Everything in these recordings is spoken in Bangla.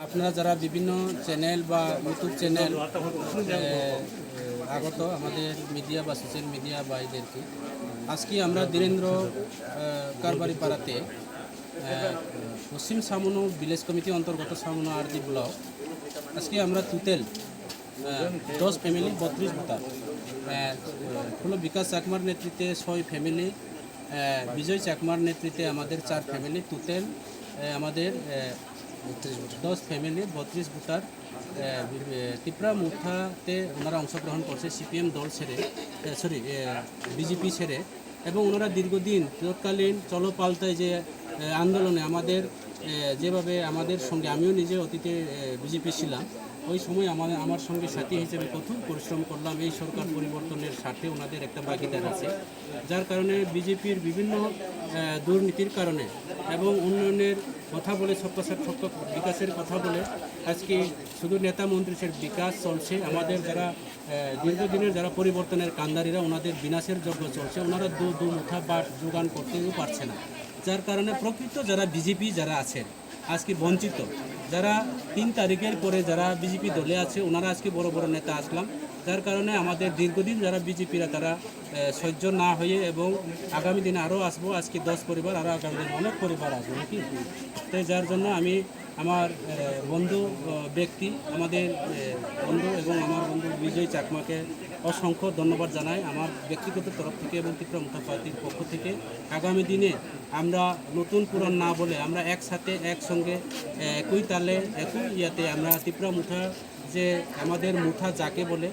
আপনারা যারা বিভিন্ন চ্যানেল বা ইউটিউব চ্যানেল আগত আমাদের মিডিয়া বা সোশ্যাল মিডিয়া ভাইদেরকে আজকে আমরা ধীরেন্দ্র কারবারি পাড়াতে পশ্চিম সামনো ভিলেজ কমিটি অন্তর্গত সামনো আরদি ব্লক আজকে আমরা তুতেল 10 ফ্যামিলি 32 ভোটার হলো বিকাশ চাকমার নেতৃত্বে 6 ফ্যামিলি, বিজয় চাকমার নেতৃত্বে আমাদের 4 ফ্যামিলি, তুতেল আমাদের 10 ফ্যামিলি 32 ভোটার তিপ্রা মুথাতে ওনারা অংশগ্রহণ করছে সিপিএম দল ছেড়ে বিজেপি ছেড়ে, এবং ওনারা দীর্ঘদিন তৎকালীন চলো পাল্টায় যে আন্দোলনে আমাদের যেভাবে আমাদের সঙ্গে আমিও নিজে অতীতে বিজেপি ছিলাম, ওই সময় আমার সঙ্গে সাথী হিসেবে কঠোর পরিশ্রম করলাম। এই সরকার পরিবর্তনের স্বার্থে ওনাদের একটা ভাগিদার আছে, যার কারণে বিজেপির বিভিন্ন দুর্নীতির কারণে এবং উন্নয়নের কথা বলে সবকা বিকাশের কথা বলে আজকে শুধু নেতা মন্ত্রীর বিকাশ চলছে। আমাদের যারা দীর্ঘদিনের যারা পরিবর্তনের কান্দারিরা ওনাদের বিনাশের যজ্ঞ চলছে, ওনারা দু মুঠা বা যোগান করতেও পারছে না, যার কারণে প্রকৃত যারা বিজেপি যারা আছেন আজকে বঞ্চিত, যারা 3 তারিখের পরে যারা বিজেপি দলে আছে ওনারা আজকে বড় বড় নেতা আসলাম, যার কারণে আমাদের দীর্ঘদিন যারা বিজেপিরা তারা সহ্য না হয়ে, এবং আগামী দিনে আরও আসবো, আজকে 10 পরিবার, আরও আগামী দিনে অনেক পরিবার আসবো নাকি। তাই যার জন্য আমি আমার বন্ধু ব্যক্তি আমাদের বন্ধু এবং আমার বন্ধু বিজয় চাকমাকে অসংখ্য ধন্যবাদ জানাই আমার ব্যক্তিগত তরফ থেকে এবং তিপ্রা মুঠা পার্টির পক্ষ থেকে। আগামী দিনে আমরা নতুন পুরাণ না বলে আমরা একসাথে একসঙ্গে একই তালে একই ইয়াতে আমরা তিপ্রা মুঠা যে আমাদের মুঠা যাকে বলে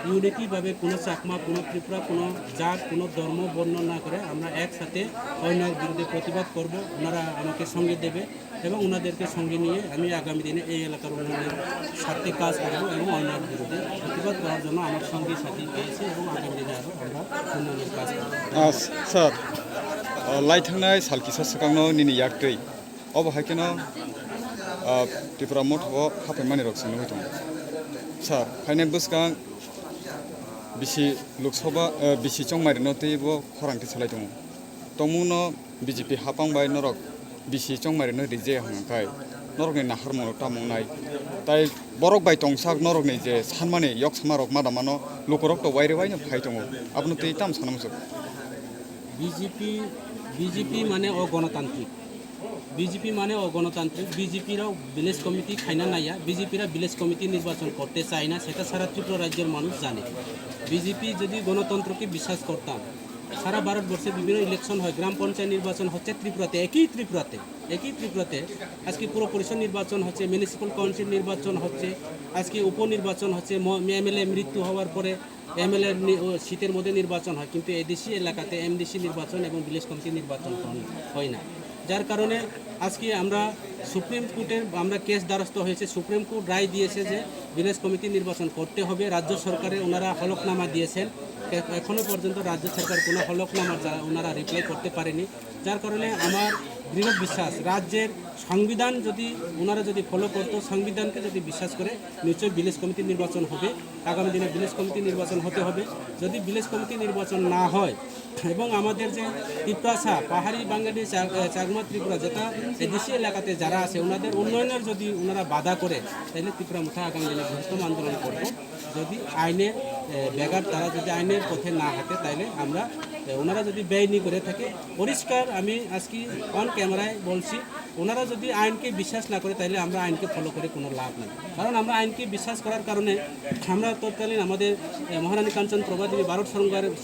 ইউনিটিভাবে কোনো চাকমা, কোনো ত্রিপুরা, কোনো জাত, কোনো ধর্ম বর্ণ না করে আমরা একসাথে অন্যায়ের বিরুদ্ধে প্রতিবাদ করব। ওনারা আমাকে সঙ্গে দেবে এবং ওনাদেরকে সঙ্গে নিয়ে আমি আগামী দিনে এই এলাকার উন্নয়নের স্বার্থে কাজ করব এবং অন্যায়ের বিরুদ্ধে প্রতিবাদ করার জন্য আমার সঙ্গে সাথী পেয়েছে এবং আগামী দিনে আরও আমরা উন্নয়নের কাজ করব। স্যার লাই थांनाय सालकिसा सिगांनो निनि याक्दै अबहाय केन त्रिपुरा मथ'आव खाफायमानि रक सोंनो दं स्যার फाइनाय बसगां बिसि लोकसभा बिसि चंमारिनो दैबो खरांथि सालाय दं तमुनो बिजेपि हापांबाय नरक बिसि चंमारिनो रिजे हांखाय नरकनि नाहार मनो तामंनाय ताय बरक बाय तंसाक नरकनि जे सानमानि यक समारक मादामानो लोकरक तो वायरे वायनो फाय दं आपनो तै ताम सानमसो বিজেপি মানে অগণতান্ত্রিক, বিজেপি মানে অগণতান্ত্রিক। বিজেপিরাও ভিলেজ কমিটি খাইনা নাইয়া, বিজেপিরা ভিলেজ কমিটি নির্বাচন করতে চায় না, সেটা সারা ত্রিপুরা রাজ্যের মানুষ জানে। বিজেপি যদি গণতন্ত্রকে বিশ্বাস করতাম, সারা ভারতবর্ষে বিভিন্ন ইলেকশন হয়, গ্রাম পঞ্চায়েত নির্বাচন হচ্ছে ত্রিপুরাতে, একই ত্রিপুরাতে আজকে পুরো পরিষদ নির্বাচন হচ্ছে, মিউনিসিপ্যাল কাউন্সিল নির্বাচন হচ্ছে, আজকে উপনির্বাচন হচ্ছে, এমএলএ মৃত্যু হওয়ার পরে এমএলএ শীতের মধ্যে নির্বাচন হয়, কিন্তু এদেশি এলাকাতে এমডিসি নির্বাচন এবং ভিলেজ কমিটি নির্বাচন হয় না। যার কারণে আজকে আমরা সুপ্রিম কোর্টের আমরা কেস দ্বারস্থ হয়েছে, সুপ্রিম কোর্ট রায় দিয়েছে যে ভিলেজ কমিটি নির্বাচন করতে হবে। রাজ্য সরকারে ওনারা হলফনামা দিয়েছেন, এখনও পর্যন্ত রাজ্য সরকার কোনো হলফনামার ওনারা রিপ্লাই করতে পারেনি। যার কারণে আমার দৃঢ় বিশ্বাস রাজ্যের সংবিধান যদি ওনারা যদি ফলো করতো, সংবিধানকে যদি বিশ্বাস করে, নিশ্চয়ই ভিলেজ কমিটি নির্বাচন হবে। আগামী দিনে ভিলেজ কমিটি নির্বাচন হতে হবে। যদি ভিলেজ কমিটি নির্বাচন না হয় এবং আমাদের যে ত্রিপুরা পাহাড়ি বাঙালি চাকমা ত্রিপুরা যেটা এদেশি এলাকাতে যারা আছে ওনাদের উন্নয়নের যদি ওনারা বাধা করে, তাহলে ত্রিপুরা মুঠা আগামী দিনে বৃহত্তম আন্দোলন করব। যদি আইনের ব্যাঘাত তারা যদি আইনের পথে না হাঁটে, তাইলে আমরা ওনারা যদি বেআইনি করে থাকে, পরিষ্কার আমি আজকে অন ক্যামেরায় বলছি, ওনারা যদি আইনকে বিশ্বাস না করে তাহলে আমরা আইনকে ফলো করে কোনো লাভ নেই। কারণ আমরা আইনকে বিশ্বাস করার কারণে আমরা তৎকালীন আমাদের মহারানী কাঞ্চন প্রভাদেবী ভারত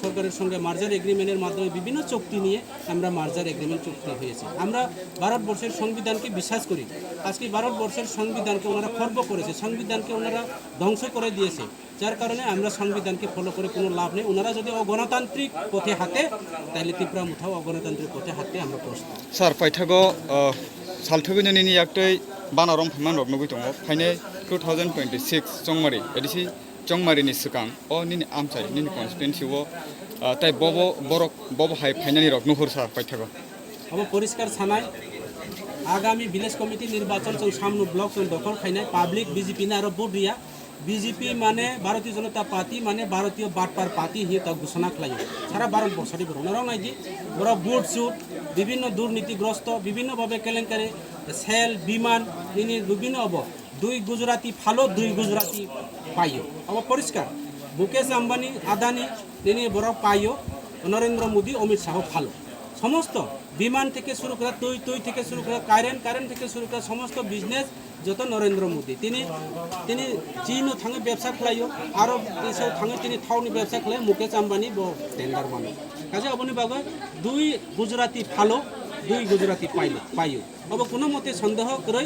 সরকারের সঙ্গে মার্জার এগ্রিমেন্টের মাধ্যমে বিভিন্ন চুক্তি নিয়ে আমরা মার্জার এগ্রিমেন্ট চুক্তি হয়েছে। আমরা ভারতবর্ষের সংবিধানকে বিশ্বাস করি। আজকে ভারতবর্ষের সংবিধানকে ওনারা খর্ব করেছে, সংবিধানকে ওনারা ধ্বংস করে দিয়েছে। যার কারণে আমরা সংবিধানকে ফলো করে কোনো লাভ নেই। ওনারা যদি অগণতান্ত্রিক পথে হাঁটে, তাহলে ত্রিপুরা মুঠাও অগণতান্ত্রিক পথে হাঁটতে আমরা প্রস্তুত। স্যার পাইথাগো सालथुगुनि निनि याक्दै बानारम फायमान रक नुगै दङ फायने 2026 चंमारि एदिसि चंमारिनि सिगां अ निनि आमचाइ निनि कन्स्टिट्युएन्सिआव ताइ बब हाय फायनानि रक नुहुर स्যার पाइथागो अब परिष्कार सानाय आगामी ভিলেজ कमिटी निर्वाचन जों सामनो ब्लक जों दखल खायनाय पाब्लिक बीजेपी ना आरो बरिया बीजेपी माने भारतीय जनता पार्टी माने भारतीय बाटपार पार्टी हि ता घोषणा खालायो सारा भारतबर्षनि बरनाव नायदि बरा बुट सुट বিভিন্ন দুর্নীতিগ্রস্ত বিভিন্নভাবে কেলেঙ্কারি সেল বিমান নিনি বিভিন্ন অব 2 গুজরাটি ভালো 2 গুজরাটি পাইও অব পরিষ্কার মুকেশ আম্বানি আদানি নিনি বড় পাইও নরেন্দ্র মোদী অমিত শাহ ভালো সমস্ত বিমান থেকে শুরু করে তুই থেকে শুরু করে কারেন্ট থেকে শুরু করে সমস্ত বিজনেস যত নরেন্দ্র মোদী তিনি চীনও থাঙে ব্যবসা খালাইও আরব দেশেও থাঙে তিনি থাউনি ব্যবসা খালাই মুকেশ আম্বানি টেন্ডার মানুষ কাজে অবনি বাগে 2 গুজরাটি ভালো 2 গুজরাটি পাইও अब কোনো মতে সন্দেহ করে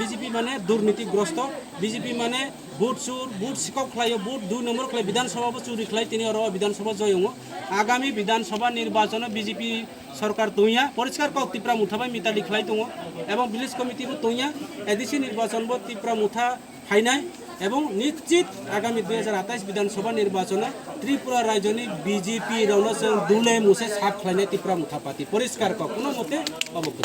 বিজেপি মানে দুর্নীতিগ্রস্ত বিজেপি মানে বুট শিকক খাইও বুট 2 নম্বর খাই বিধানসভা চুরি খাই তিনি আর বিধানসভা জয়ং আগামী বিধানসভা নির্বাচন বিজেপি সরকার তৈয়া পরিষ্কার কক ত্রিপুরা মুঠাবাই মিতালি খাই দङ এবং ভিলেজ কমিটি তৈয়া এডিসি নির্বাচন ত্রিপুরা মুঠা ফাইনাই এবং নিশ্চিত আগামী 2028 বিধানসভা নির্বাচনে ত্রিপুরা রাজ্যনি বিজেপি দুলে মুছে সাপ খাইনে ত্রিপুরা মুঠা পাতি পরিষ্কার কক কোনো মতে অবগত